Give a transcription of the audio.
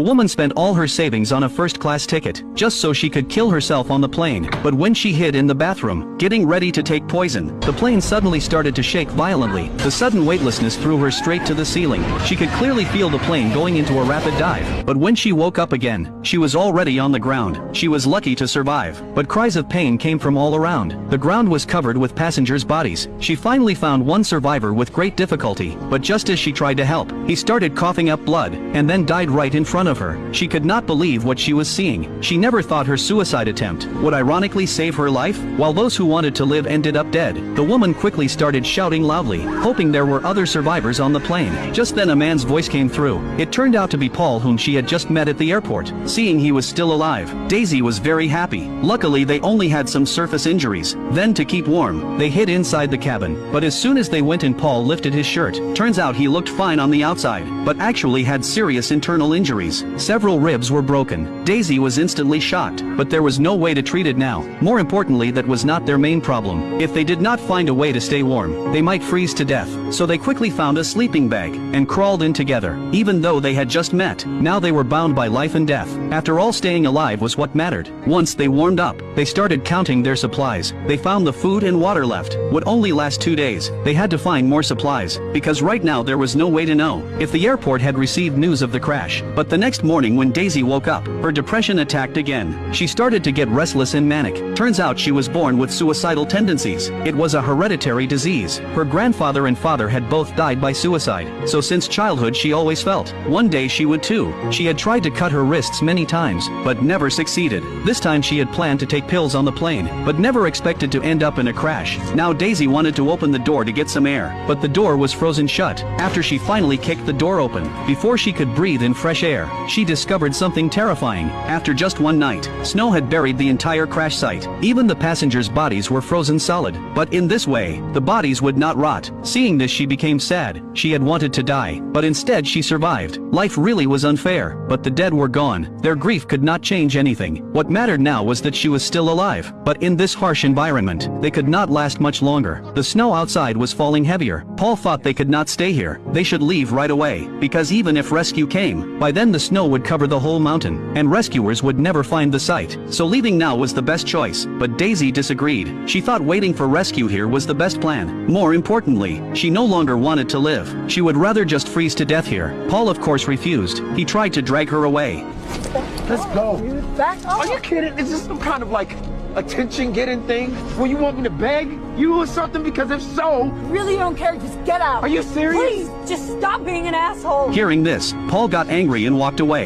woman spent all her savings on a first-class ticket, just so she could kill herself on the plane. But when she hid in the bathroom, getting ready to take poison, the plane suddenly started to shake violently. The sudden weightlessness threw her straight to the ceiling. She could clearly feel the plane going into a rapid dive. But when she woke up again, she was already on the ground. She was lucky to survive. But cries of pain came from all around. The ground was covered with passengers' bodies. She finally found one survivor with great difficulty, but just as she tried to help, he started coughing up blood, and then died right in front of her. She could not believe what she was seeing. She never thought her suicide attempt would ironically save her life. While those who wanted to live ended up dead, the woman quickly started shouting loudly, hoping there were other survivors on the plane. Just then a man's voice came through. It turned out to be Paul, whom she had just met at the airport. Seeing he was still alive, Daisy was very happy. Luckily they only had some surface injuries. Then to keep warm, they hid inside the cabin. But as soon as they went in, Paul lifted his shirt. Turns out he looked fine on the outside, but actually had serious internal injuries. Several ribs were broken. Daisy was instantly shocked, but there was no way to treat it now. More importantly, that was not their main problem. If they did not find a way to stay warm, they might freeze to death. So they quickly found a sleeping bag and crawled in together. Even though they had just met, now they were bound by life and death. After all, staying alive was what mattered. Once they warmed up, they started counting their supplies. They found the food and water left would only last 2 days. They had to find more supplies, because right now there was no way to know if the airport had received news of the crash. But the next morning when Daisy woke up, her depression attacked again. She started to get restless and manic. Turns out she was born with suicidal tendencies. It was a hereditary disease. Her grandfather and father had both died by suicide, so since childhood she always felt one day she would too. She had tried to cut her wrists many times, but never succeeded. This time she had planned to take pills on the plane, but never expected to end up in a crash. Now Daisy wanted to open the door to get some air, but the door was frozen shut. After she finally kicked the door open, before she could breathe in fresh air, she discovered something terrifying. After just one night, snow had buried the entire crash site. Even the passengers' bodies were frozen solid. But in this way, the bodies would not rot. Seeing this, she became sad. She had wanted to die, but instead she survived. Life really was unfair, but the dead were gone. Their grief could not change anything. What mattered now was that she was still alive. But in this harsh environment, they could not last much longer. The snow outside was falling heavier. Paul thought they could not stay here. They should leave right away, because even if rescue came, by then the snow would cover the whole mountain, and rescuers would never find the site. So leaving now was the best choice. But Daisy disagreed. She thought waiting for rescue here was the best plan. More importantly, she no longer wanted to live. She would rather just freeze to death here. Paul of course refused. He tried to drag her away. Let's go. Back up. Are you kidding? Is this some kind of like attention-getting thing? Where you want me to beg you or something? Because if so... Really don't care, just get out. Are you serious? Please, just stop being an asshole. Hearing this, Paul got angry and walked away.